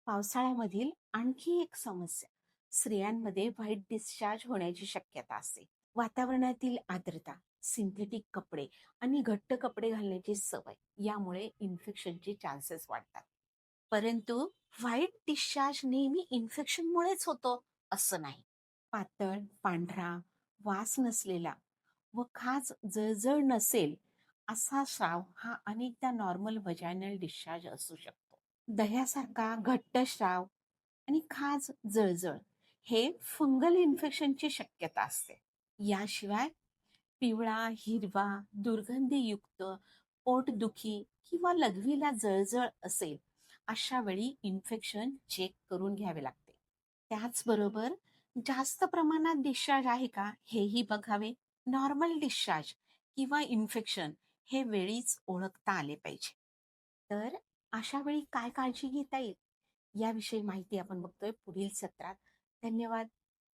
पावसाळ्यामधील आणखी एक समस्या स्त्रियांमध्ये व्हाईट डिस्चार्ज होण्याची शक्यता असते. वातावरणातील आर्द्रता, सिंथेटिक कपडे आणि घट्ट कपडे घालण्याची सवय यामुळे इन्फेक्शनचे चान्सेस वाढतात. परंतु व्हाईट डिस्चार्ज नेहमी इन्फेक्शनमुळेच होतो असं नाही. पातळ, पांढरा, वास नसलेला व खाज जळजळ नसेल असा स्राव हा अनेकदा नॉर्मल व्हजायनल डिस्चार्ज असू शकतो. दह्यासारखा घट्ट स्राव आणि खाज जळजळ हे फंगल इन्फेक्शनची शक्यता असते. याशिवाय पिवळा, हिरवा, दुर्गंधीयुक्त पोटदुखी किंवा लघवीला जळजळ असेल, अशा वेळी इन्फेक्शन चेक करून घ्यावे लागते. त्याचबरोबर जास्त प्रमाणात डिस्चार्ज आहे का हेही बघावे. नॉर्मल डिस्चार्ज किंवा इन्फेक्शन हे वेळीच ओळखता आले पाहिजे. तर अशा वेळी काय काळजी घेता येईल याविषयी माहिती आपण बघतोय पुढील सत्रात. धन्यवाद.